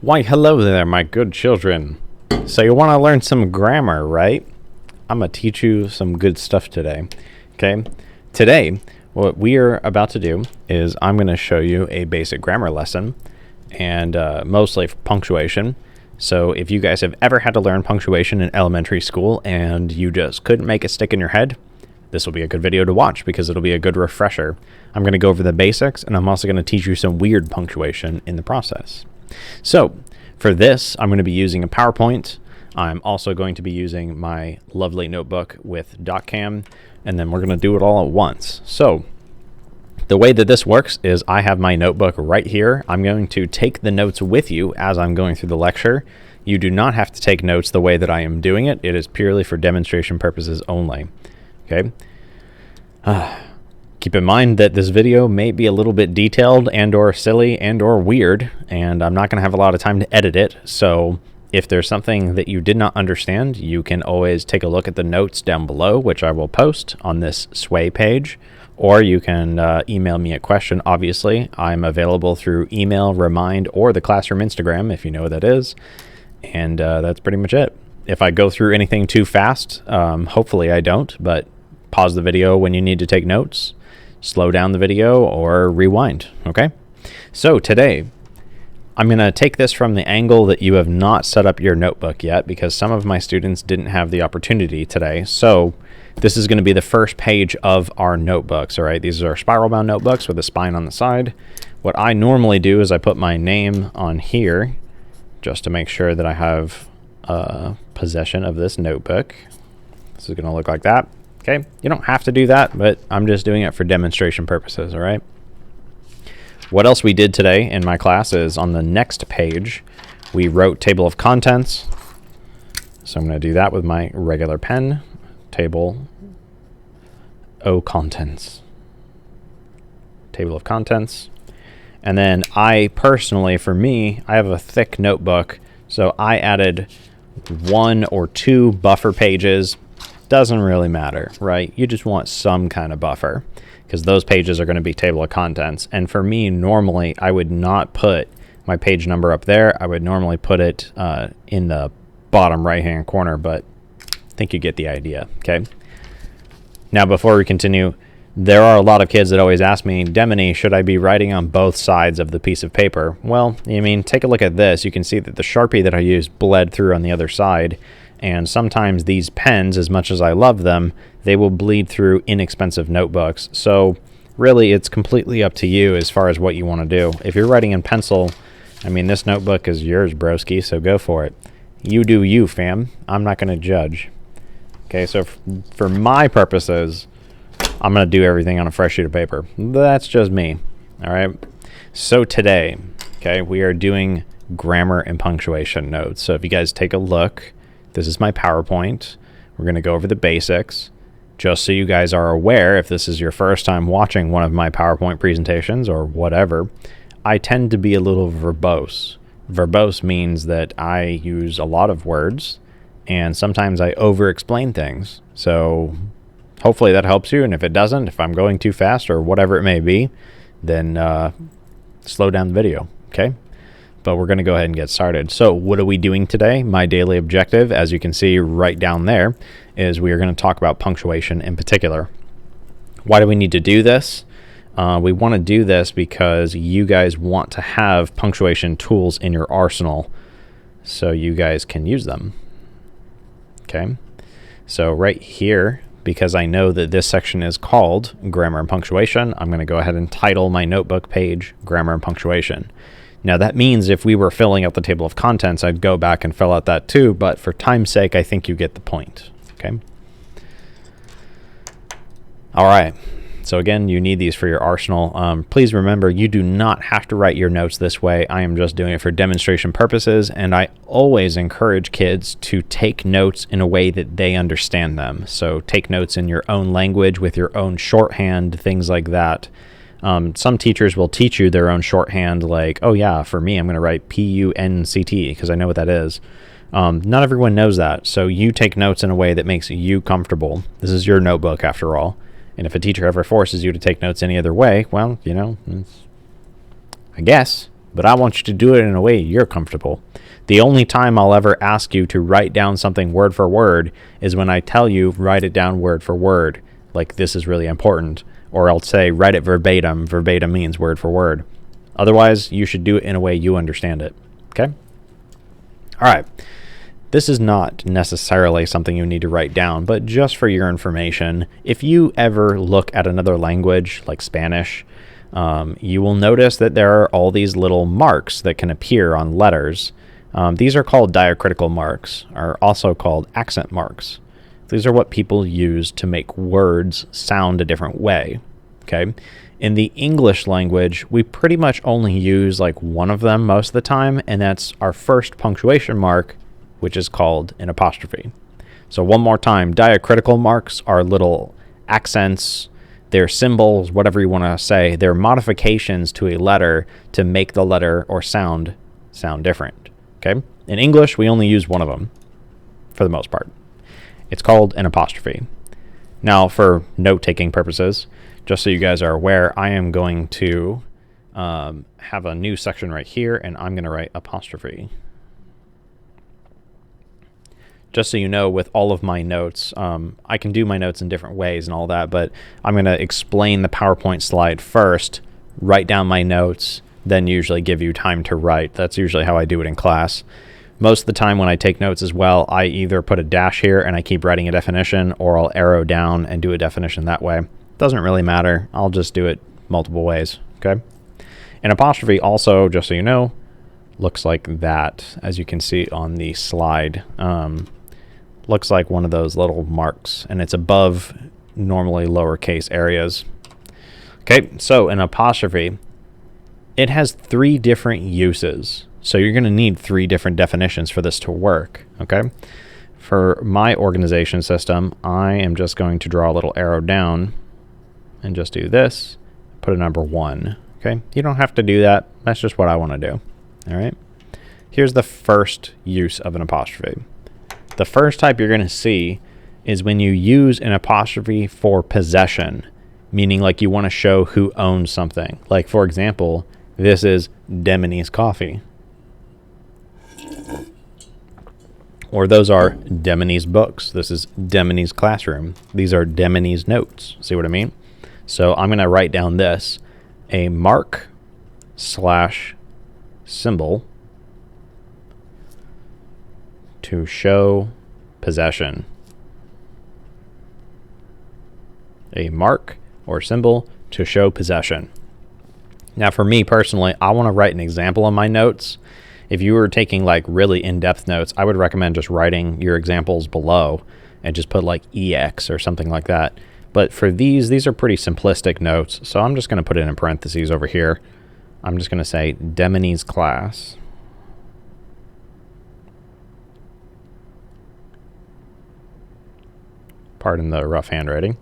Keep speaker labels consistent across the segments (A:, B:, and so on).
A: Why, hello there, my good children. So you want to learn some grammar, right? I'm going to teach you some good stuff today. Okay? Today, what we are about to do is I'm going to show you a basic grammar lesson, and mostly punctuation. So if you guys have ever had to learn punctuation in elementary school and you just couldn't make it stick in your head, this will be a good video to watch because it'll be a good refresher. I'm going to go over the basics, and I'm also going to teach you some weird punctuation in the process. So for this, I'm going to be using a PowerPoint. I'm also going to be using my lovely notebook with DocCam, and then we're going to do it all at once. So the way that this works is I have my notebook right here. I'm going to take the notes with you as I'm going through the lecture. You do not have to take notes the way that I am doing it. It is purely for demonstration purposes only. Okay. Keep in mind that this video may be a little bit detailed and or silly and or weird, and I'm not going to have a lot of time to edit it. So if there's something that you did not understand, you can always take a look at the notes down below, which I will post on this Sway page, or you can email me a question. Obviously, I'm available through email, Remind, or the Classroom Instagram, if you know what that is. And that's pretty much it. If I go through anything too fast, hopefully I don't, but pause the video when you need to take notes, slow down the video, or rewind, okay? So today, I'm going to take this from the angle that you have not set up your notebook yet, because some of my students didn't have the opportunity today. So this is going to be the first page of our notebooks, all right? These are spiral bound notebooks with a spine on the side. What I normally do is I put my name on here just to make sure that I have possession of this notebook. This is going to look like that. Okay, you don't have to do that, but I'm just doing it for demonstration purposes, all right? What else we did today in my class is on the next page, we wrote table of contents. So I'm going to do that with my regular pen. Table of contents. Table of contents. And then I personally, for me, I have a thick notebook, so I added 1 or 2 buffer pages. Doesn't really matter, right? You just want some kind of buffer because those pages are going to be table of contents. And for me, normally, I would not put my page number up there. I would normally put it in the bottom right-hand corner, but I think you get the idea, okay? Now, before we continue, there are a lot of kids that always ask me, Demony, should I be writing on both sides of the piece of paper? Well, I mean, take a look at this. You can see that the Sharpie that I used bled through on the other side. And sometimes these pens, as much as I love them, they will bleed through inexpensive notebooks. So really, it's completely up to you as far as what you want to do. If you're writing in pencil, I mean, this notebook is yours, broski, so go for it. You do you, fam. I'm not going to judge. Okay, so for my purposes, I'm going to do everything on a fresh sheet of paper. That's just me. All right. So today, okay, we are doing grammar and punctuation notes. So if you guys take a look, this is my PowerPoint. We're going to go over the basics. Just so you guys are aware, if this is your first time watching one of my PowerPoint presentations or whatever, I tend to be a little verbose. Verbose means that I use a lot of words, and sometimes I over-explain things. So hopefully that helps you, and if it doesn't, if I'm going too fast or whatever it may be, then slow down the video, okay? But we're going to go ahead and get started. So what are we doing today? My daily objective, as you can see right down there, is we are going to talk about punctuation in particular. Why do we need to do this? We want to do this because you guys want to have punctuation tools in your arsenal so you guys can use them. Okay, so right here, because I know that this section is called Grammar and Punctuation, I'm going to go ahead and title my notebook page Grammar and Punctuation. Now that means if we were filling out the table of contents, I'd go back and fill out that too, but for time's sake, I think you get the point, okay? All right, so again, you need these for your arsenal. Please remember, you do not have to write your notes this way. I am just doing it for demonstration purposes, and I always encourage kids to take notes in a way that they understand them. So take notes in your own language with your own shorthand, things like that. Some teachers will teach you their own shorthand, like, oh yeah, for me, I'm going to write P-U-N-C-T because I know what that is. Not everyone knows that, so you take notes in a way that makes you comfortable. This is your notebook, after all. And if a teacher ever forces you to take notes any other way, well, you know, I guess but I want you to do it in a way you're comfortable. The only time I'll ever ask you to write down something word for word is when I tell you write it down word for word, like this is really important, or I'll say write it verbatim. Verbatim means word for word. Otherwise, you should do it in a way you understand it. Okay? All right. This is not necessarily something you need to write down, but just for your information, if you ever look at another language like Spanish, you will notice that there are all these little marks that can appear on letters. These are called diacritical marks, or also called accent marks. These are what people use to make words sound a different way. Okay? In the English language, we pretty much only use like one of them most of the time, and that's our first punctuation mark, which is called an apostrophe. So one more time, diacritical marks are little accents, they're symbols, whatever you want to say. They're modifications to a letter to make the letter or sound different. Okay? In English, we only use one of them for the most part. It's called an apostrophe. Now, for note-taking purposes, just so you guys are aware, I am going to have a new section right here, and I'm going to write apostrophe. Just so you know, with all of my notes, I can do my notes in different ways and all that, but I'm going to explain the PowerPoint slide first, write down my notes, then usually give you time to write. That's usually how I do it in class. Most of the time when I take notes as well, I either put a dash here and I keep writing a definition, or I'll arrow down and do a definition that way. Doesn't really matter. I'll just do it multiple ways, okay? An apostrophe also, just so you know, looks like that, as you can see on the slide. Looks like one of those little marks, and it's above normally lowercase areas. Okay, so an apostrophe, it has 3 different uses. So you're going to need 3 different definitions for this to work, okay? For my organization system, I am just going to draw a little arrow down and just do this, put a number 1, okay? You don't have to do that. That's just what I want to do, all right? Here's the first use of an apostrophe. The first type you're going to see is when you use an apostrophe for possession, meaning like you want to show who owns something. Like, for example, this is Demony's coffee. Or those are Demony's books. This is Demony's classroom. These are Demony's notes. See what I mean? So I'm going to write down this, a mark / symbol to show possession. A mark or symbol to show possession. Now for me personally, I want to write an example in my notes. If you were taking like really in-depth notes, I would recommend just writing your examples below and just put like EX or something like that. But for these are pretty simplistic notes, so I'm just going to put it in parentheses over here. I'm just going to say Demony's class. Pardon the rough handwriting.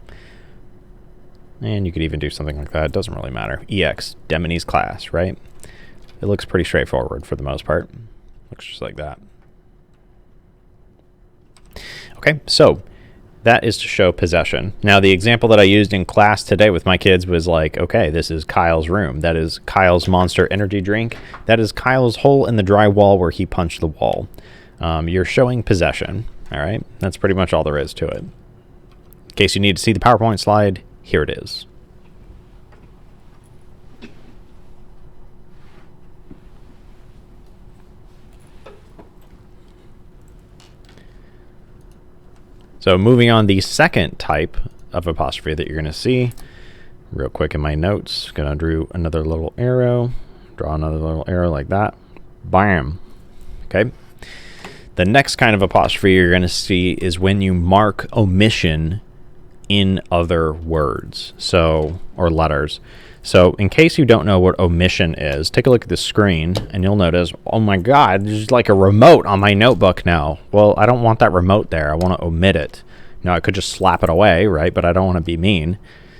A: And you could even do something like that. It doesn't really matter. EX, Demony's class, right? It looks pretty straightforward for the most part. Looks just like that. Okay, so that is to show possession. Now, the example that I used in class today with my kids was like, okay, this is Kyle's room. That is Kyle's Monster Energy drink. That is Kyle's hole in the drywall where he punched the wall. You're showing possession, all right? That's pretty much all there is to it. In case you need to see the PowerPoint slide, here it is. So moving on, the second type of apostrophe that you're going to see, real quick in my notes, going to draw another little arrow, like that. Bam. Okay. The next kind of apostrophe you're going to see is when you mark omission in other words, or letters. So in case you don't know what omission is, take a look at the screen and you'll notice, oh my God, there's like a remote on my notebook now. Well, I don't want that remote there. I want to omit it. Now I could just slap it away, right? But I don't want to be mean,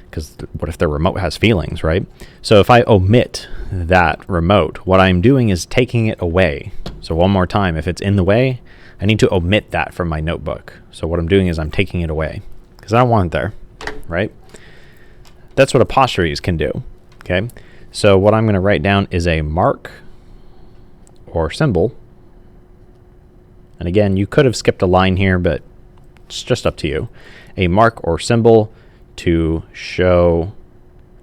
A: because what if the remote has feelings, right? So if I omit that remote, what I'm doing is taking it away. So one more time, if it's in the way, I need to omit that from my notebook. So what I'm doing is I'm taking it away, because I don't want it there, right? That's what apostrophes can do, okay? So what I'm going to write down is a mark or symbol. And again, you could have skipped a line here, but it's just up to you. A mark or symbol to show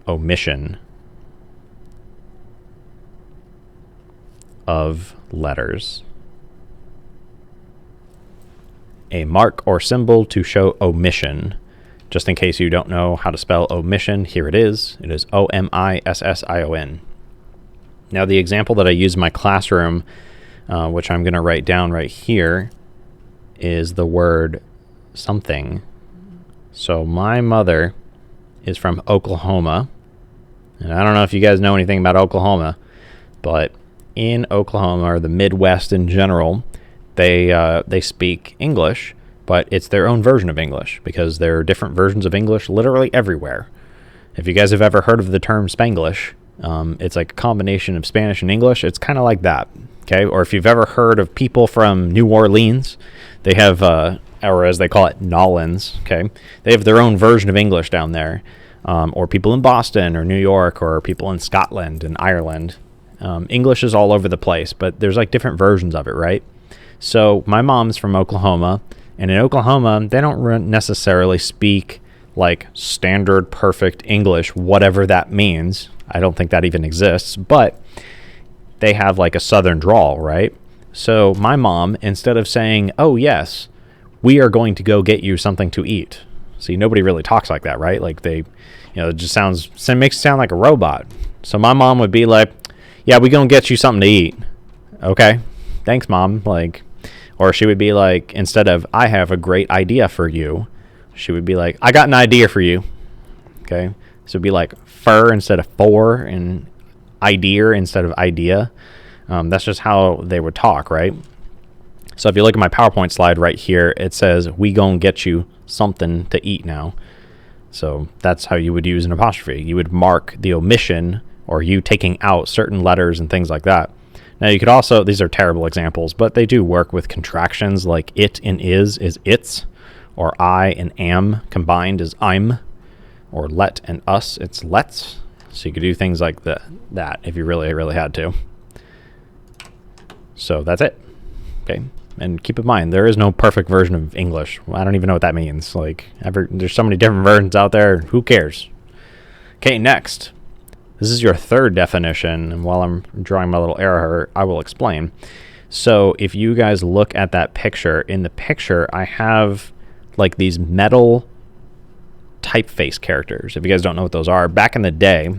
A: omission of letters. A mark or symbol to show omission. Just in case you don't know how to spell omission, here it is. It is O-M-I-S-S-I-O-N. Now the example that I use in my classroom, which I'm going to write down right here, is the word something. So my mother is from Oklahoma. And I don't know if you guys know anything about Oklahoma, but in Oklahoma, or the Midwest in general, they speak English, but it's their own version of English, because there are different versions of English literally everywhere. If you guys have ever heard of the term Spanglish, it's like a combination of Spanish and English. It's kind of like that, okay? Or if you've ever heard of people from New Orleans, they have, or as they call it, Nolans, okay? They have their own version of English down there. Or people in Boston or New York, or people in Scotland and Ireland. English is all over the place, but there's like different versions of it, right? So my mom's from Oklahoma, and in Oklahoma, they don't necessarily speak like standard perfect English, whatever that means. I don't think that even exists, but they have like a southern drawl, right? So my mom, instead of saying, "Oh yes, we are going to go get you something to eat." See, nobody really talks like that, right? Like it just makes it sound like a robot. So my mom would be like, "Yeah, we gonna get you something to eat." Okay, thanks, Mom. Or she would be like, instead of "I have a great idea for you," she would be like, "I got an idea for you." Okay, so it'd be like fur instead of for, and idea instead of idea. That's just how they would talk, right? So if you look at my PowerPoint slide right here, it says, "We gonna get you something to eat now." So that's how you would use an apostrophe. You would mark the omission, or you taking out certain letters and things like that. Now you could also, these are terrible examples, but they do work with contractions, like it and is its, or I and am combined is I'm, or let and us, it's let's. So you could do things like that if you really had to. So that's it. Okay. And keep in mind, there is no perfect version of English. I don't even know what that means. There's so many different versions out there. Who cares? Okay, next. This is your third definition, and while I'm drawing my little arrow, I will explain. So if you guys look at that picture, in the picture, I have like these metal typeface characters. If you guys don't know what those are, back in the day,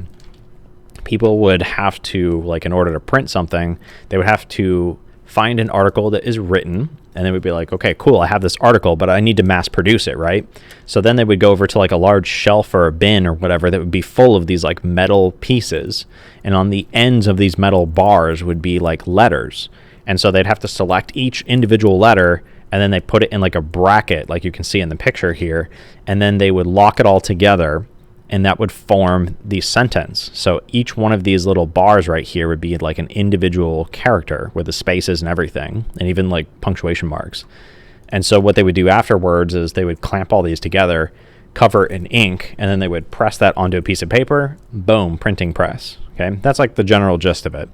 A: people would have to, like, in order to print something, they would have to find an article that is written, and they would be like, "Okay, cool, I have this article, but I need to mass produce it," right? So then they would go over to like a large shelf or a bin or whatever that would be full of these like metal pieces, and on the ends of these metal bars would be like letters, and so they'd have to select each individual letter, and then they put it in like a bracket, like you can see in the picture here, and then they would lock it all together, and that would form the sentence. So each one of these little bars right here would be like an individual character with the spaces and everything, and even like punctuation marks. And so what they would do afterwards is they would clamp all these together, cover it in ink, and then they would press that onto a piece of paper. Boom, printing press. Okay, that's like the general gist of it.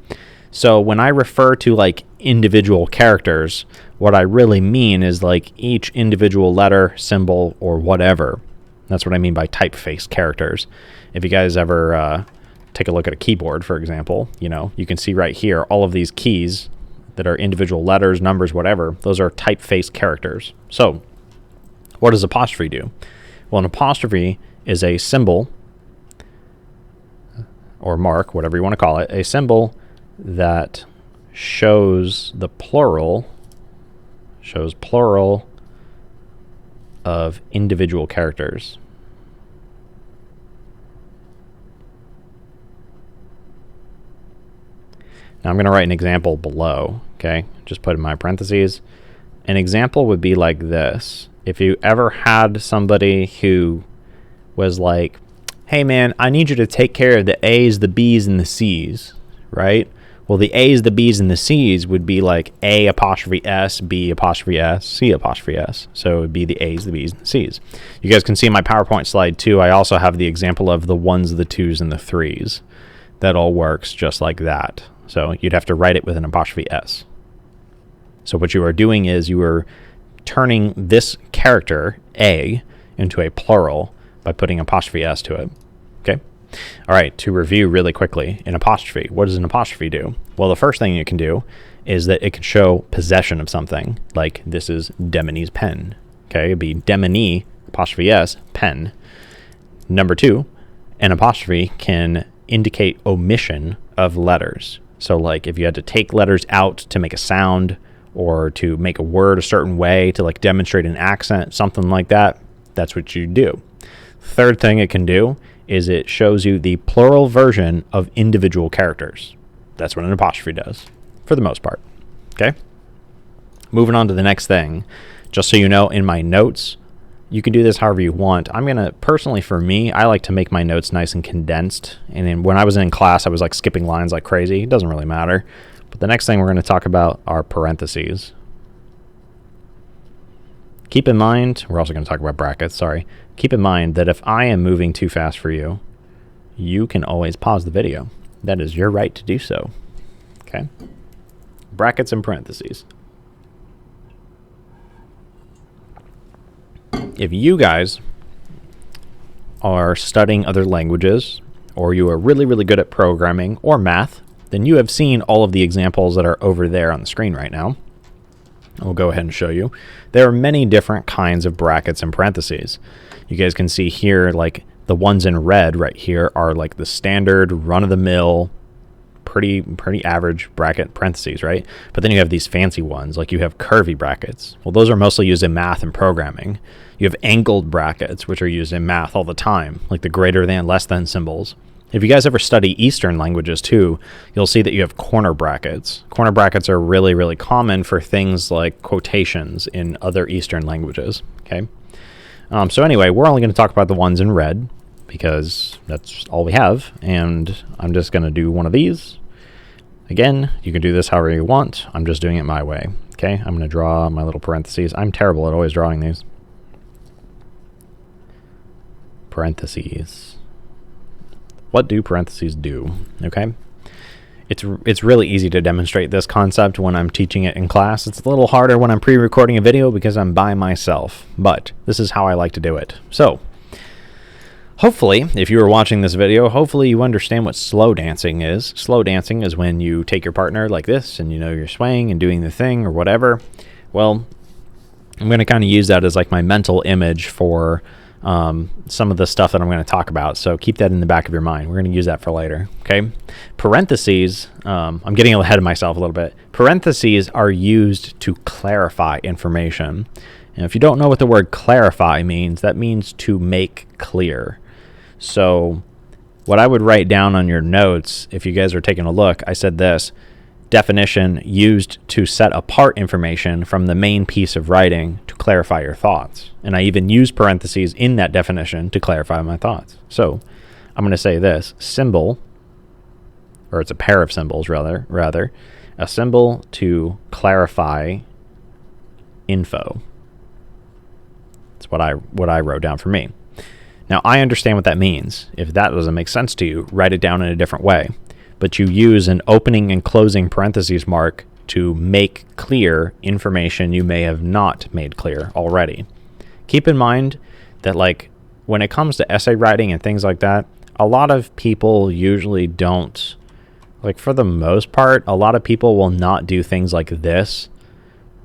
A: So when I refer to like individual characters, what I really mean is like each individual letter, symbol, or whatever. That's what I mean by typeface characters. If you guys ever take a look at a keyboard, for example, you can see right here all of these keys that are individual letters, numbers, whatever. Those are typeface characters. So what does apostrophe do? Well, an apostrophe is a symbol or mark, whatever you want to call it, a symbol that shows the plural, of individual characters. Now I'm going to write an example below, okay? Just put in my parentheses. An example would be like this. If you ever had somebody who was like, "Hey man, I need you to take care of the A's, the B's, and the C's," right? Well, the A's, the B's, and the C's would be like A apostrophe S, B apostrophe S, C apostrophe S. So it would be the A's, the B's, and the C's. You guys can see in my PowerPoint slide too, I also have the example of the 1s, the 2s, and the 3s. That all works just like that. So you'd have to write it with an apostrophe S. So what you are doing is you are turning this character, A, into a plural by putting apostrophe S to it. Okay? All right, to review really quickly, an apostrophe. What does an apostrophe do? Well, the first thing it can do is that it can show possession of something, like this is Demony's pen. Okay, it'd be Demony, apostrophe S, pen. Number two, an apostrophe can indicate omission of letters. So like if you had to take letters out to make a sound or to make a word a certain way to like demonstrate an accent, something like that, that's what you do. Third thing it can do is it shows you the plural version of individual characters. That's what an apostrophe does, for the most part. Okay? Moving on to the next thing. Just so you know, in my notes, you can do this however you want. I'm going to, personally for me, I like to make my notes nice and condensed. And then when I was in class, I was like skipping lines like crazy. It doesn't really matter. But the next thing we're going to talk about are parentheses. Keep in mind, we're also going to talk about brackets, sorry. Keep in mind that if I am moving too fast for you, you can always pause the video. That is your right to do so. Okay? Brackets and parentheses. If you guys are studying other languages, or you are really, really good at programming or math, then you have seen all of the examples that are over there on the screen right now. I'll go ahead and show you. There are many different kinds of brackets and parentheses. You guys can see here, like the ones in red right here are like the standard run-of-the-mill, pretty average bracket parentheses, right? But then you have these fancy ones, like you have curvy brackets. Well, those are mostly used in math and programming. You have angled brackets, which are used in math all the time, like the greater than, less than symbols. If you guys ever study Eastern languages too, you'll see that you have corner brackets. Corner brackets are really, really common for things like quotations in other Eastern languages, okay? So anyway, we're only going to talk about the ones in red because that's all we have, and I'm just going to do one of these. Again, you can do this however you want. I'm just doing it my way, okay? I'm going to draw my little parentheses. I'm terrible at always drawing these. Parentheses. What do parentheses do? Okay, it's really easy to demonstrate this concept when I'm teaching it in class. It's a little harder when I'm pre-recording a video because I'm by myself, but this is how I like to do it. So hopefully, if you were watching this video, hopefully you understand what slow dancing is. Slow dancing is when you take your partner like this and you know you're swaying and doing the thing or whatever. Well, I'm going to kind of use that as like my mental image for some of the stuff that I'm going to talk about. So keep that in the back of your mind. We're going to use that for later. Okay. Parentheses, I'm getting ahead of myself a little bit. Parentheses are used to clarify information. And if you don't know what the word clarify means, that means to make clear. So what I would write down on your notes, if you guys are taking a look, I said this: definition used to set apart information from the main piece of writing to clarify your thoughts. And I even use parentheses in that definition to clarify my thoughts. So I'm going to say this: symbol, or it's a pair of symbols rather, a symbol to clarify info. That's what I wrote down for me. Now I understand what that means. If that doesn't make sense to you, write it down in a different way. But you use an opening and closing parentheses mark to make clear information you may have not made clear already. Keep in mind that, like, when it comes to essay writing and things like that, a lot of people usually don't, like, for the most part, a lot of people will not do things like this.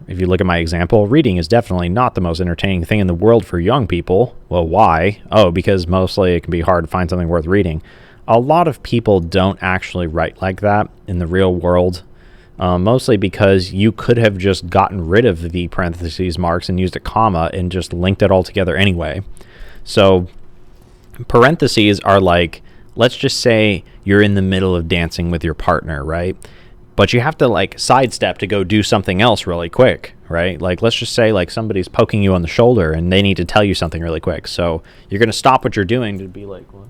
A: If you look at my example, reading is definitely not the most entertaining thing in the world for young people. Well, why? Oh, because mostly it can be hard to find something worth reading. A lot of people don't actually write like that in the real world, mostly because you could have just gotten rid of the parentheses marks and used a comma and just linked it all together anyway. So parentheses are like, let's just say you're in the middle of dancing with your partner, right? But you have to like sidestep to go do something else really quick, right? Like, let's just say like somebody's poking you on the shoulder and they need to tell you something really quick. So you're going to stop what you're doing to be like, what?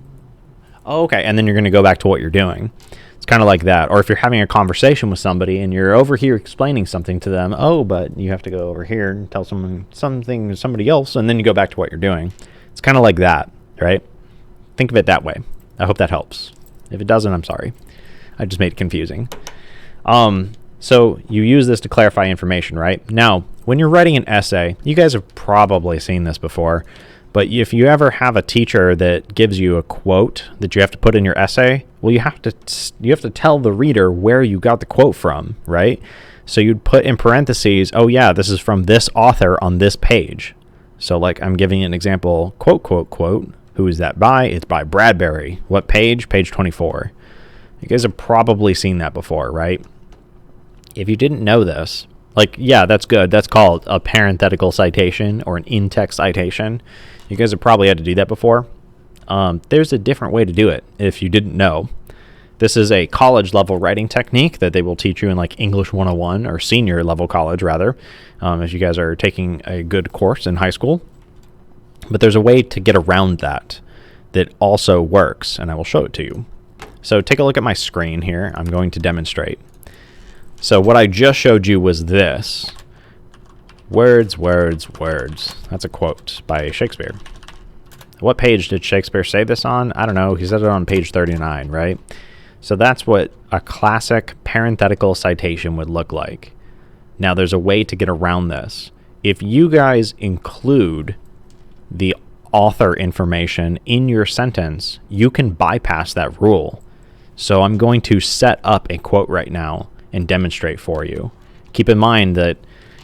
A: Oh, okay. And then you're going to go back to what you're doing. It's kind of like that. Or if you're having a conversation with somebody and you're over here explaining something to them, oh, but you have to go over here and tell someone something to somebody else, and then you go back to what you're doing. It's kind of like that, right? Think of it that way. I hope that helps. If it doesn't, I'm sorry. I just made it confusing. So you use this to clarify information, right? Now, when you're writing an essay, you guys have probably seen this before, but if you ever have a teacher that gives you a quote that you have to put in your essay, well, you have to tell the reader where you got the quote from, right? So you'd put in parentheses, oh yeah, this is from this author on this page. So like I'm giving you an example, quote, quote, quote. Who is that by? It's by Bradbury. What page? Page 24. You guys have probably seen that before, right? If you didn't know this, like, yeah, that's good. That's called a parenthetical citation or an in-text citation. You guys have probably had to do that before. There's a different way to do it if you didn't know. This is a college level writing technique that they will teach you in like English 101 or senior level college rather, if you guys are taking a good course in high school. But there's a way to get around that also works, and I will show it to you. So take a look at my screen here. I'm going to demonstrate. So what I just showed you was this. Words, words, words. That's a quote by Shakespeare. What page did Shakespeare say this on? I don't know. He said it on page 39, right? So that's what a classic parenthetical citation would look like. Now there's a way to get around this. If you guys include the author information in your sentence, you can bypass that rule. So I'm going to set up a quote right now and demonstrate for you. Keep in mind that,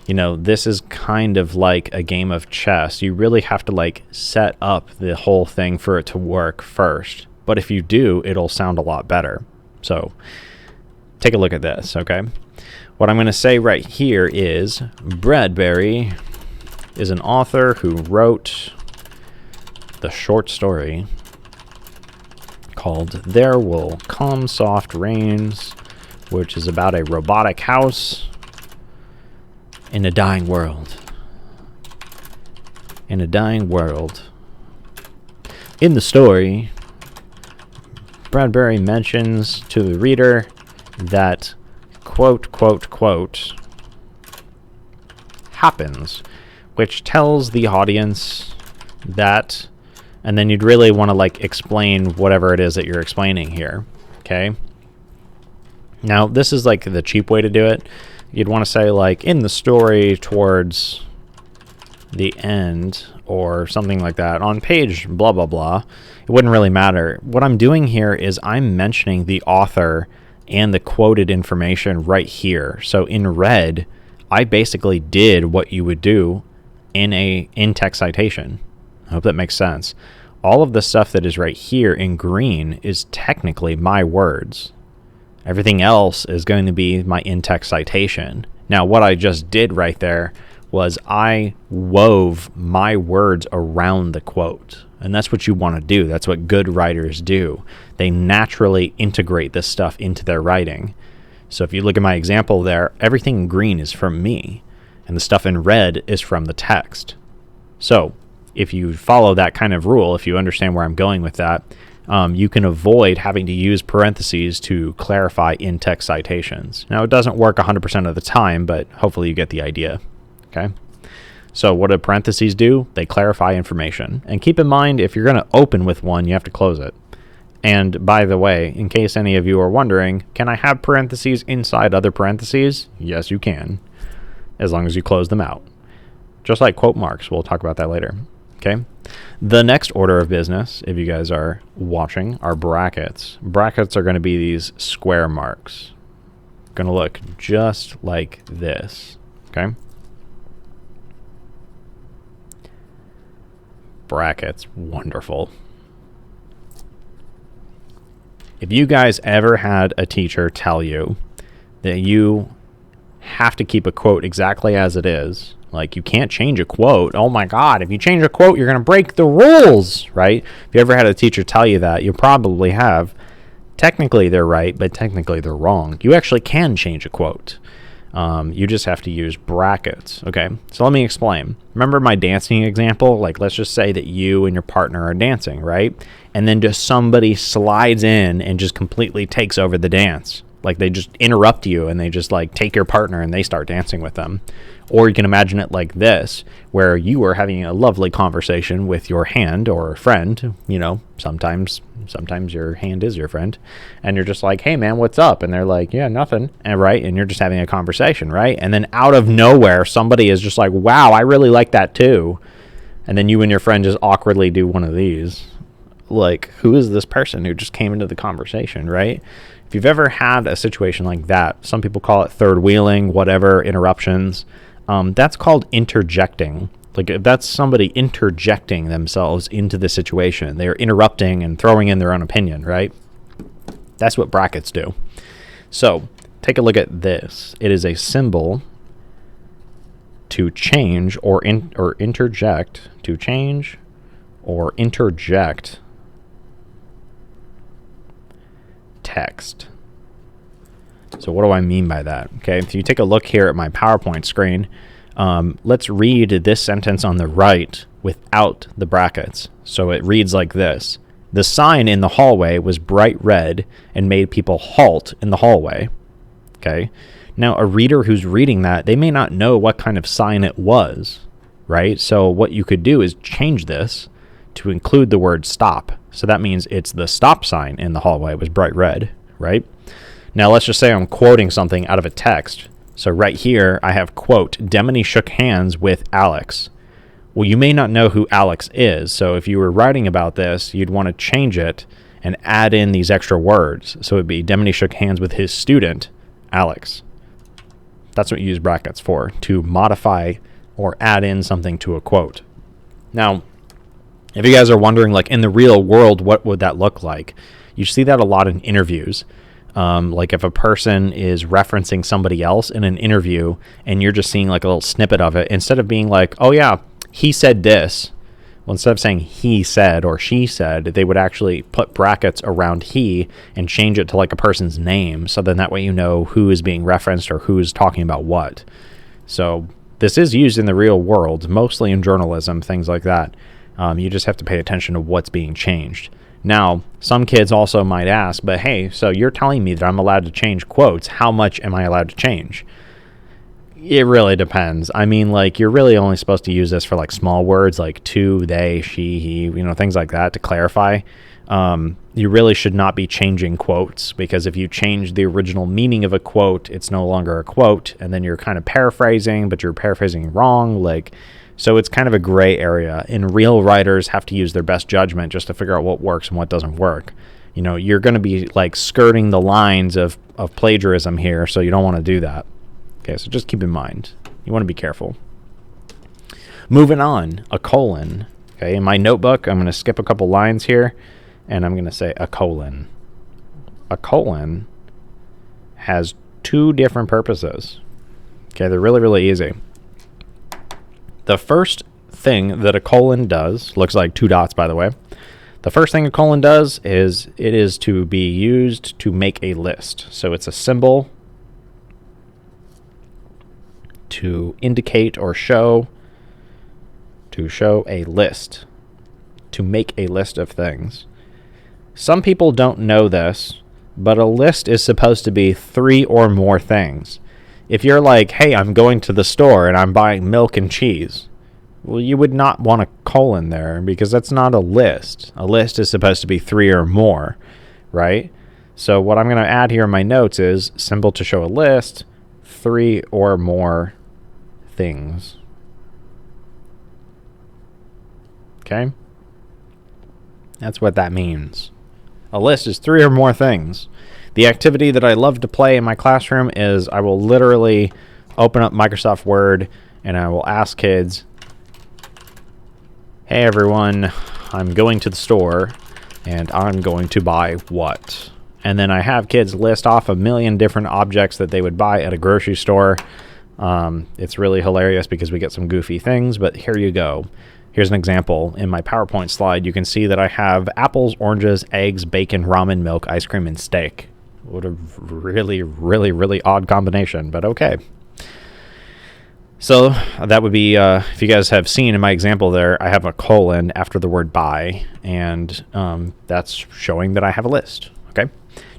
A: you know, this is kind of like a game of chess. You really have to like set up the whole thing for it to work first. But if you do, it'll sound a lot better. So take a look at this, okay? What I'm going to say right here is Bradbury is an author who wrote the short story called There Will Come Soft Rains, which is about a robotic house in a dying world. In a dying world. In the story, Bradbury mentions to the reader that quote, quote, quote happens, which tells the audience that, and then you'd really want to like explain whatever it is that you're explaining here, okay? Now, this is like the cheap way to do it. You'd want to say like in the story towards the end or something like that on page blah, blah, blah. It wouldn't really matter. What I'm doing here is I'm mentioning the author and the quoted information right here. So in red, I basically did what you would do in a in-text citation. I hope that makes sense. All of the stuff that is right here in green is technically my words. Everything else is going to be my in-text citation. Now, what I just did right there was I wove my words around the quote. And that's what you want to do. That's what good writers do. They naturally integrate this stuff into their writing. So if you look at my example there, everything in green is from me, and the stuff in red is from the text. So if you follow that kind of rule, if you understand where I'm going with that, you can avoid having to use parentheses to clarify in-text citations. Now, it doesn't work 100% of the time, but hopefully you get the idea. Okay? So what do parentheses do? They clarify information. And keep in mind, if you're going to open with one, you have to close it. And by the way, in case any of you are wondering, can I have parentheses inside other parentheses? Yes, you can, as long as you close them out. Just like quote marks. We'll talk about that later. Okay? The next order of business, if you guys are watching, are brackets. Brackets are going to be these square marks. Going to look just like this. Okay? Brackets. Wonderful. If you guys ever had a teacher tell you that you have to keep a quote exactly as it is, like you can't change a quote, oh my God, if you change a quote, you're going to break the rules, right? If you ever had a teacher tell you that, you probably have. Technically, they're right, but technically they're wrong. You actually can change a quote. You just have to use brackets, okay? So let me explain. Remember my dancing example? Like, let's just say that you and your partner are dancing, right? And then just somebody slides in and just completely takes over the dance. Like they just interrupt you and they just like take your partner and they start dancing with them. Or you can imagine it like this, where you are having a lovely conversation with your hand or friend. You know, sometimes your hand is your friend, and you're just like, hey man, what's up? And they're like, yeah, nothing. And right. And you're just having a conversation, right? And then out of nowhere, somebody is just like, wow, I really like that too. And then you and your friend just awkwardly do one of these. Like, who is this person who just came into the conversation, right? If you've ever had a situation like that, some people call it third wheeling, whatever, interruptions. That's called interjecting. Like, if that's somebody interjecting themselves into the situation, they're interrupting and throwing in their own opinion, right? That's what brackets do. So take a look at this. It is a symbol to change or interject, to change or interject text. So what do I mean by that? Okay, if you take a look here at my PowerPoint screen, let's read this sentence on the right without the brackets. So it reads like this. The sign in the hallway was bright red and made people halt in the hallway. Okay. Now, a reader who's reading that, they may not know what kind of sign it was, right? So what you could do is change this to include the word stop. So that means it's the stop sign in the hallway was bright red, right? Now, let's just say I'm quoting something out of a text. So right here, I have, quote, Demony shook hands with Alex. Well, you may not know who Alex is. So if you were writing about this, you'd want to change it and add in these extra words. So it'd be Demony shook hands with his student, Alex. That's what you use brackets for, to modify or add in something to a quote. Now, if you guys are wondering, like in the real world, what would that look like? You see that a lot in interviews. Like if a person is referencing somebody else in an interview and you're just seeing like a little snippet of it, instead of being like, oh yeah, he said this. Well, instead of saying he said or she said, they would actually put brackets around he and change it to like a person's name. So then that way you know who is being referenced or who is talking about what. So this is used in the real world, mostly in journalism, things like that. You just have to pay attention to what's being changed. Now, some kids also might ask, but hey, so you're telling me that I'm allowed to change quotes. How much am I allowed to change? It really depends. I mean, like, you're really only supposed to use this for like small words like to, they, she, he, you know, things like that to clarify. You really should not be changing quotes, because if you change the original meaning of a quote, it's no longer a quote, and then you're kind of paraphrasing, but you're paraphrasing wrong. Like, so it's kind of a gray area, and real writers have to use their best judgment just to figure out what works and what doesn't work. You know, you're going to be like skirting the lines of plagiarism here, so you don't want to do that. Okay, so just keep in mind, you want to be careful. Moving on, a colon. Okay, in my notebook, I'm going to skip a couple lines here, and I'm going to say a colon. A colon has two different purposes. Okay, they're really, really easy. The first thing that a colon does, looks like two dots, by the way. The first thing a colon does is it is to be used to make a list. So it's a symbol to indicate or show, to show a list, to make a list of things. Some people don't know this, but a list is supposed to be 3 or more things. If you're like, hey, I'm going to the store and I'm buying milk and cheese, well, you would not want a colon there, because that's not a list. A list is supposed to be 3 or more, right? So what I'm going to add here in my notes is symbol to show a list, 3 or more things. Okay? That's what that means. A list is 3 or more things. The activity that I love to play in my classroom is I will literally open up Microsoft Word and I will ask kids, hey everyone, I'm going to the store and I'm going to buy what? And then I have kids list off a million different objects that they would buy at a grocery store. It's really hilarious because we get some goofy things, but here you go. Here's an example. In my PowerPoint slide, you can see that I have apples, oranges, eggs, bacon, ramen, milk, ice cream, and steak. What a really, really, really odd combination, but okay. So that would be, if you guys have seen in my example there, I have a colon after the word buy, and that's showing that I have a list, okay?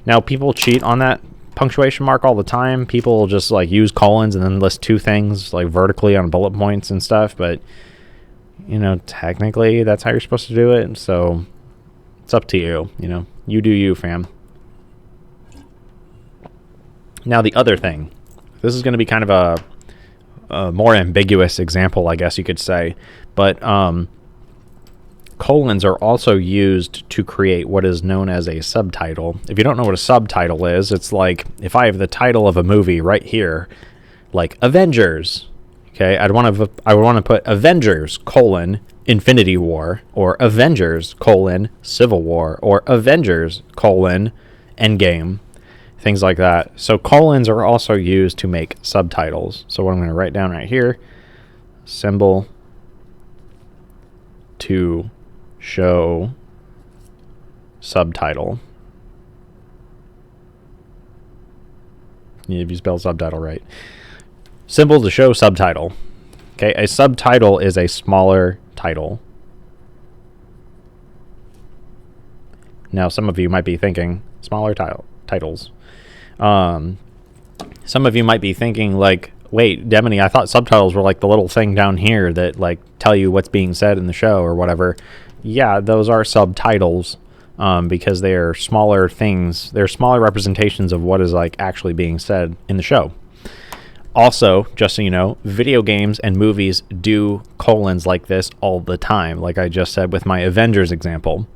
A: Now, people cheat on that punctuation mark all the time. People just like use colons and then list two things like vertically on bullet points and stuff. But, you know, technically that's how you're supposed to do it. So it's up to you. You know, you do you, fam. Now, the other thing, this is going to be kind of a more ambiguous example, I guess you could say. But colons are also used to create what is known as a subtitle. If you don't know what a subtitle is, it's like if I have the title of a movie right here, like Avengers. Okay, I would want to put Avengers : Infinity War, or Avengers : Civil War, or Avengers : Endgame, things like that. So colons are also used to make subtitles. So what I'm going to write down right here, symbol to show subtitle. If you spell subtitle right. Symbol to show subtitle. Okay, a subtitle is a smaller title. Now, some of you might be thinking, smaller titles. Some of you might be thinking, like, wait, Demony, I thought subtitles were like the little thing down here that, like, tell you what's being said in the show or whatever. Yeah, those are subtitles because they are smaller things. They're smaller representations of what is, like, actually being said in the show. Also, just so you know, video games and movies do colons like this all the time, like I just said with my Avengers example.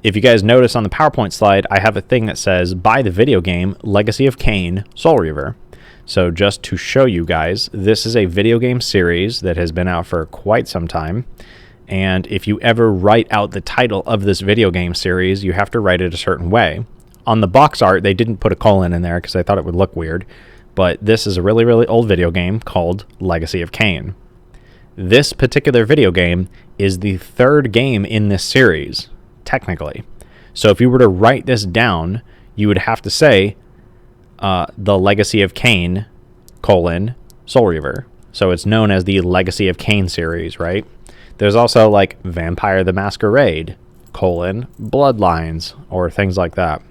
A: If you guys notice on the PowerPoint slide, I have a thing that says, buy the video game Legacy of Kain, Soul Reaver. So just to show you guys, this is a video game series that has been out for quite some time. And if you ever write out the title of this video game series, you have to write it a certain way. On the box art, they didn't put a colon in there because they thought it would look weird. But this is a really, really old video game called Legacy of Kain. This particular video game is the third game in this series, technically. So if you were to write this down, you would have to say the Legacy of Kain, Soul Reaver. So it's known as the Legacy of Kain series, right? There's also like Vampire the Masquerade, Bloodlines, or things like that.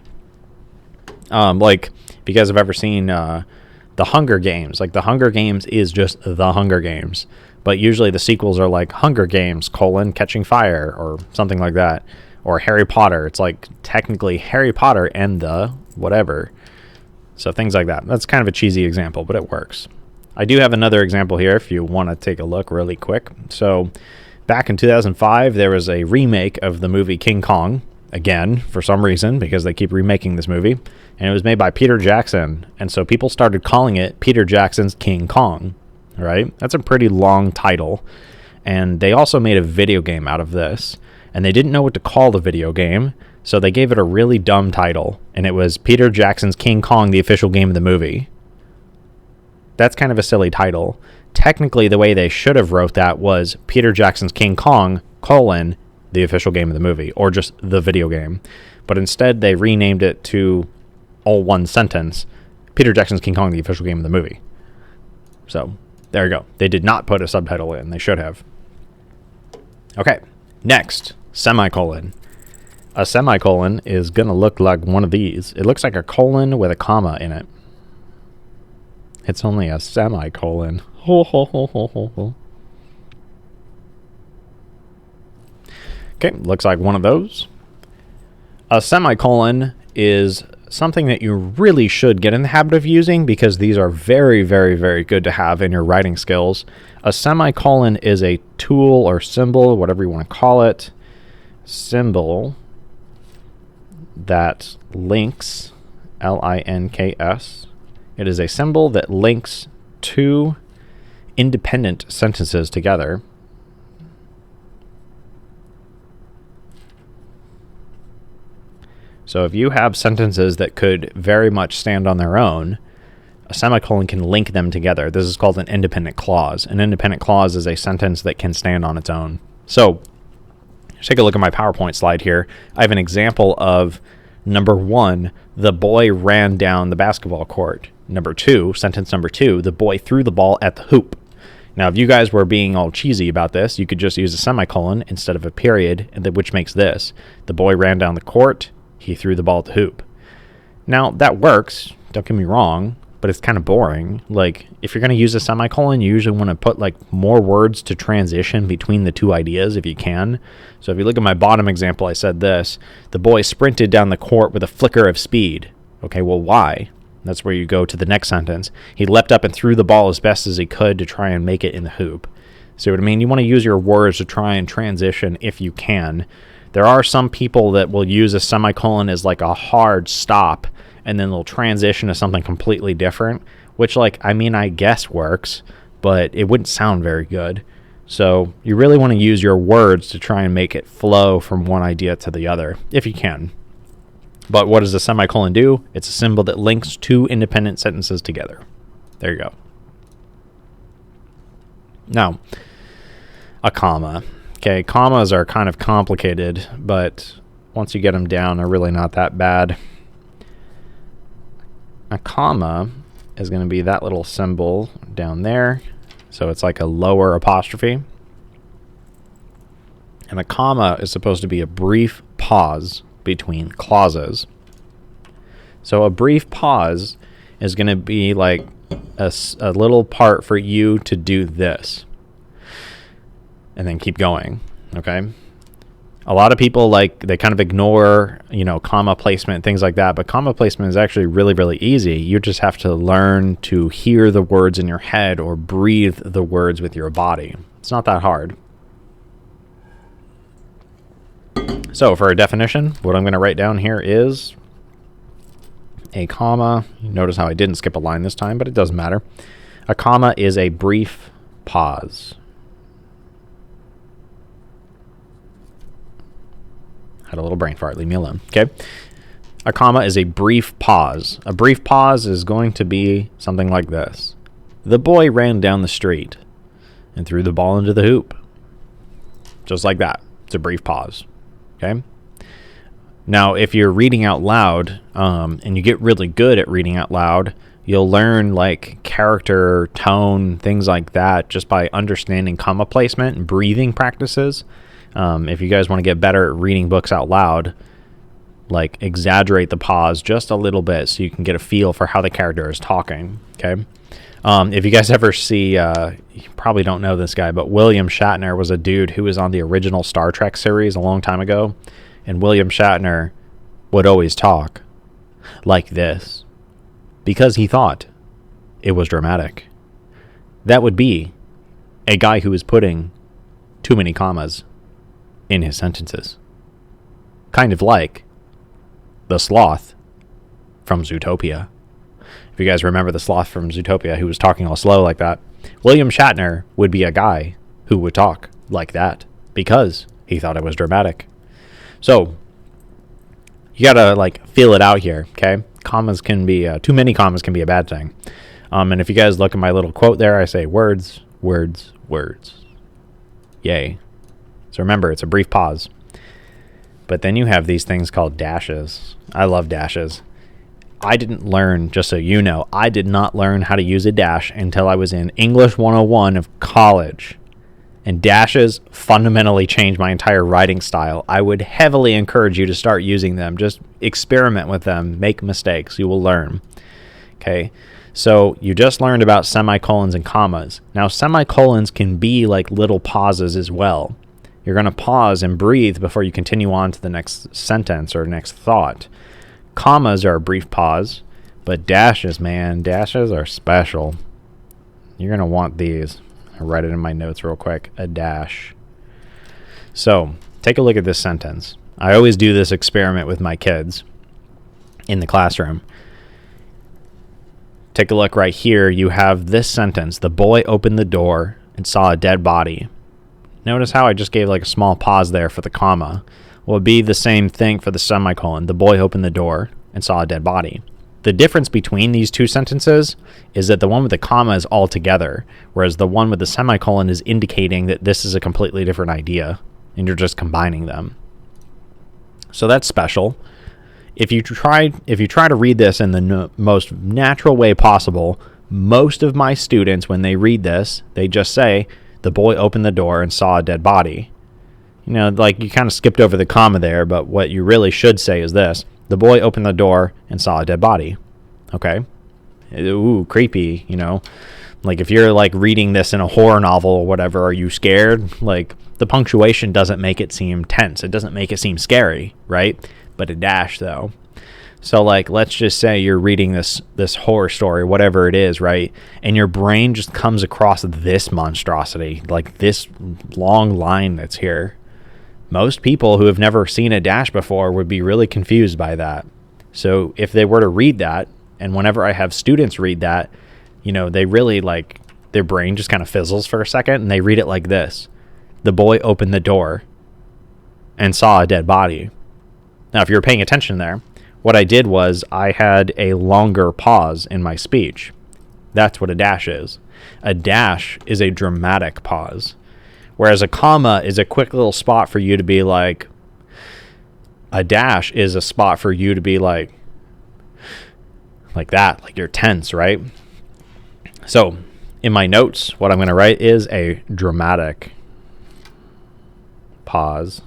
A: Like, if you guys have ever seen The Hunger Games, like The Hunger Games is just The Hunger Games. But usually the sequels are like Hunger Games, Catching Fire, or something like that. Or Harry Potter. It's like technically Harry Potter and the whatever. So things like that. That's kind of a cheesy example, but it works. I do have another example here if you want to take a look really quick. So back in 2005, there was a remake of the movie King Kong. Again, for some reason, because they keep remaking this movie. And it was made by Peter Jackson. And so people started calling it Peter Jackson's King Kong. Right? That's a pretty long title. And they also made a video game out of this. And they didn't know what to call the video game, so they gave it a really dumb title. And it was Peter Jackson's King Kong, the official game of the movie. That's kind of a silly title. Technically, the way they should have wrote that was Peter Jackson's King Kong, the official game of the movie, or just the video game. But instead, they renamed it to all one sentence, Peter Jackson's King Kong, the official game of the movie. So, there you go. They did not put a subtitle in. They should have. Okay, next, semicolon. A semicolon is going to look like one of these. It looks like a colon with a comma in it. It's only a semicolon. Ho, ho, ho, ho, ho, ho. Okay, looks like one of those. A semicolon is something that you really should get in the habit of using because these are very, very, very good to have in your writing skills. A semicolon is a tool or symbol, whatever you want to call it, symbol that links, L-I-N-K-S. It is a symbol that links two independent sentences together. So if you have sentences that could very much stand on their own, a semicolon can link them together. This is called an independent clause. An independent clause is a sentence that can stand on its own. So take a look at my PowerPoint slide here. I have an example of number 1, the boy ran down the basketball court. Number 2, sentence number 2, the boy threw the ball at the hoop. Now, if you guys were being all cheesy about this, you could just use a semicolon instead of a period, which makes this. The boy ran down the court. He threw the ball at the hoop. Now, that works, don't get me wrong, but it's kind of boring. Like, if you're going to use a semicolon, you usually want to put like more words to transition between the two ideas if you can. So if you look at my bottom example, I said this: the boy sprinted down the court with a flicker of speed. Okay, well, why? That's where you go to the next sentence. He leapt up and threw the ball as best as he could to try and make it in the hoop. See what I mean? You want to use your words to try and transition if you can. There are some people that will use a semicolon as like a hard stop, and then they'll transition to something completely different, which, like, I mean, I guess works, but it wouldn't sound very good. So you really want to use your words to try and make it flow from one idea to the other, if you can. But what does a semicolon do? It's a symbol that links two independent sentences together. There you go. Now, a comma. Okay, commas are kind of complicated, but once you get them down, they're really not that bad. A comma is going to be that little symbol down there. So it's like a lower apostrophe. And a comma is supposed to be a brief pause between clauses. So a brief pause is going to be like a little part for you to do this and then keep going. Okay. A lot of people, like, they kind of ignore, comma placement, things like that. But comma placement is actually really, really easy. You just have to learn to hear the words in your head or breathe the words with your body. It's not that hard. So for a definition, what I'm going to write down here is a comma. Notice how I didn't skip a line this time, but it doesn't matter. A comma is a brief pause. Had a little brain fart. Leave me alone. Okay. A comma is a brief pause. A brief pause is going to be something like this. The boy ran down the street and threw the ball into the hoop. Just like that. It's a brief pause. Okay. Now, if you're reading out loud, and you get really good at reading out loud, you'll learn like character, tone, things like that just by understanding comma placement and breathing practices. If you guys want to get better at reading books out loud, like, exaggerate the pause just a little bit so you can get a feel for how the character is talking. Okay. If you guys ever see, you probably don't know this guy, but William Shatner was a dude who was on the original Star Trek series a long time ago. And William Shatner would always talk like this because he thought it was dramatic. That would be a guy who is putting too many commas in his sentences. Kind of like the sloth from Zootopia. If you guys remember the sloth from Zootopia who was talking all slow like that, William Shatner would be a guy who would talk like that because he thought it was dramatic. So you gotta, like, feel it out here. Okay, commas can be too many commas can be a bad thing. And if you guys look at my little quote there, I say words, words, words. Yay. So remember, it's a brief pause. But then you have these things called dashes. I love dashes. I didn't learn, just so you know, I did not learn how to use a dash until I was in English 101 of college. And dashes fundamentally changed my entire writing style. I would heavily encourage you to start using them. Just experiment with them. Make mistakes. You will learn. Okay. So you just learned about semicolons and commas. Now, semicolons can be like little pauses as well. You're going to pause and breathe before you continue on to the next sentence or next thought. Commas are a brief pause, but dashes, man, dashes are special. You're going to want these. I'll write it in my notes real quick. A dash. So take a look at this sentence. I always do this experiment with my kids in the classroom. Take a look right here. You have this sentence. The boy opened the door and saw a dead body. Notice how I just gave like a small pause there for the comma. Well, it'd be the same thing for the semicolon. The boy opened the door and saw a dead body. The difference between these two sentences is that the one with the comma is all together, whereas the one with the semicolon is indicating that this is a completely different idea, and you're just combining them. So that's special. If you try to read this in the most natural way possible, most of my students, when they read this, they just say, the boy opened the door and saw a dead body. You know, like, you kind of skipped over the comma there, but what you really should say is this. The boy opened the door and saw a dead body. Okay. Ooh, creepy, you know. Like if you're like reading this in a horror novel or whatever, are you scared? Like the punctuation doesn't make it seem tense. It doesn't make it seem scary, right? But a dash though. So like let's just say you're reading this horror story, whatever it is, right? And your brain just comes across this monstrosity, like this long line that's here. Most people who have never seen a dash before would be really confused by that. So if they were to read that, and whenever I have students read that, you know, they really like their brain just kind of fizzles for a second and they read it like this. The boy opened the door and saw a dead body. Now, if you're paying attention there, what I did was I had a longer pause in my speech. That's what a dash is. A dash is a dramatic pause. Whereas a comma is a quick little spot for you to be like, a dash is a spot for you to be like that, like you're tense, right? So in my notes, what I'm going to write is a dramatic pause.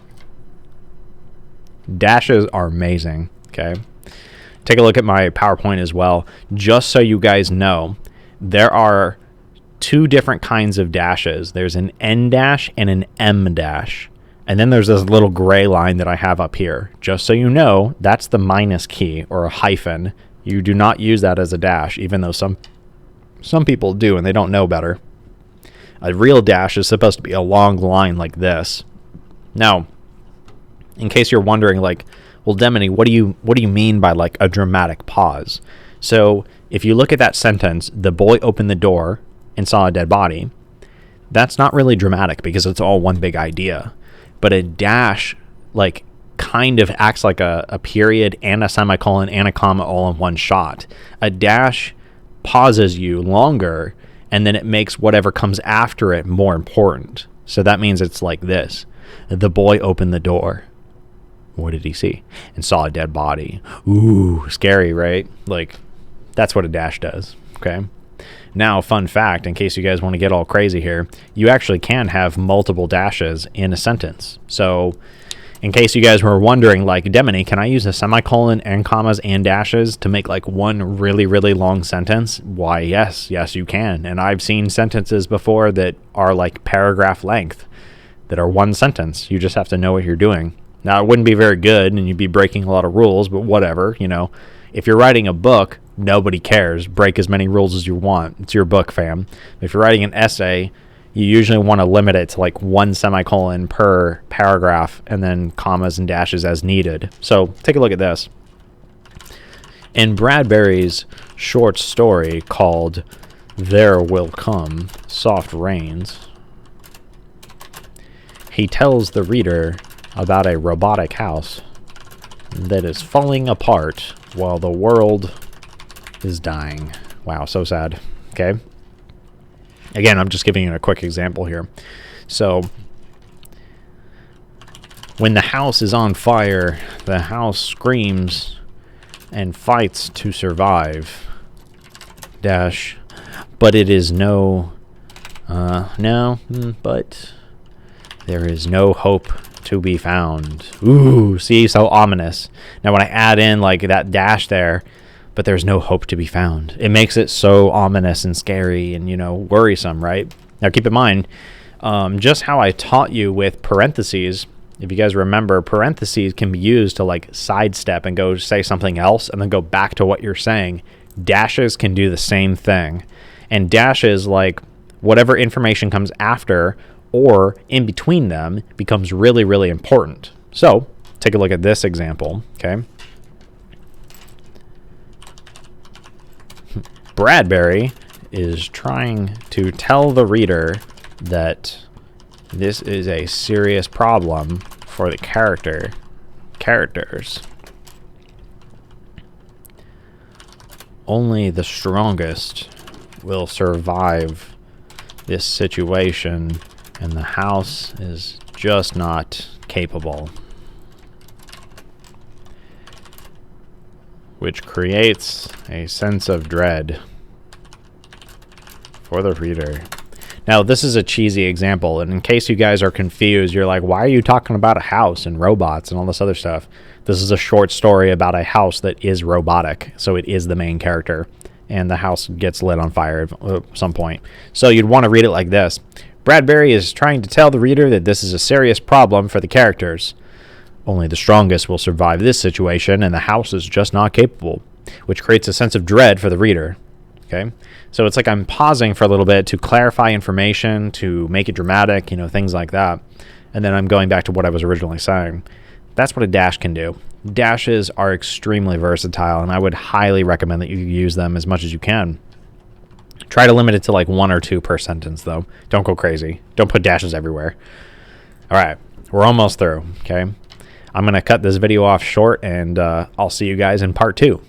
A: Dashes are amazing, okay? Take a look at my PowerPoint as well. Just so you guys know, there are two different kinds of dashes. There's an N dash and an M dash. And then there's this little gray line that I have up here. Just so you know, that's the minus key or a hyphen. You do not use that as a dash, even though some people do and they don't know better. A real dash is supposed to be a long line like this. Now, in case you're wondering, like, well, Demony, what do you mean by like a dramatic pause? So if you look at that sentence, the boy opened the door and saw a dead body, that's not really dramatic because it's all one big idea. But a dash like kind of acts like a period and a semicolon and a comma all in one shot. A dash pauses you longer and then it makes whatever comes after it more important. So that means it's like this. The boy opened the door. What did he see? And saw a dead body. Ooh, scary, right? Like that's what a dash does. Okay. Now, fun fact, in case you guys want to get all crazy here, you actually can have multiple dashes in a sentence. So in case you guys were wondering, like, Demony, can I use a semicolon and commas and dashes to make like one really, really long sentence? Why, yes, you can. And I've seen sentences before that are like paragraph length that are one sentence. You just have to know what you're doing. Now, it wouldn't be very good and you'd be breaking a lot of rules, but whatever, you know. If you're writing a book, nobody cares. Break as many rules as you want. It's your book, fam. If you're writing an essay, you usually want to limit it to like one semicolon per paragraph and then commas and dashes as needed. So take a look at this. In Bradbury's short story called There Will Come Soft Rains, he tells the reader about a robotic house that is falling apart while the world is dying. Wow, so sad. Okay. Again, I'm just giving you a quick example here. So, when the house is on fire, the house screams and fights to survive. Dash. But it is but there is no hope to be found. Ooh, see, so ominous. Now when I add in like that dash there, but there's no hope to be found, it makes it so ominous and scary and, you know, worrisome, right? Now keep in mind, just how I taught you with parentheses, if you guys remember, parentheses can be used to like sidestep and go say something else and then go back to what you're saying. Dashes can do the same thing. And dashes, like whatever information comes after or in between them, becomes really, really important. So take a look at this example, okay? Bradbury is trying to tell the reader that this is a serious problem for the characters. Only the strongest will survive this situation, and the house is just not capable. Which creates a sense of dread for the reader. Now, this is a cheesy example, and in case you guys are confused, you're like, why are you talking about a house and robots and all this other stuff? This is a short story about a house that is robotic, so it is the main character, and the house gets lit on fire at some point. So you'd want to read it like this. Bradbury is trying to tell the reader that this is a serious problem for the characters. Only the strongest will survive this situation, and the house is just not capable, which creates a sense of dread for the reader. Okay, so it's like I'm pausing for a little bit to clarify information, to make it dramatic, things like that. And then I'm going back to what I was originally saying. That's what a dash can do. Dashes are extremely versatile, and I would highly recommend that you use them as much as you can. Try to limit it to like 1 or 2 per sentence, though. Don't go crazy. Don't put dashes everywhere. All right, we're almost through, okay? I'm going to cut this video off short, and I'll see you guys in part 2.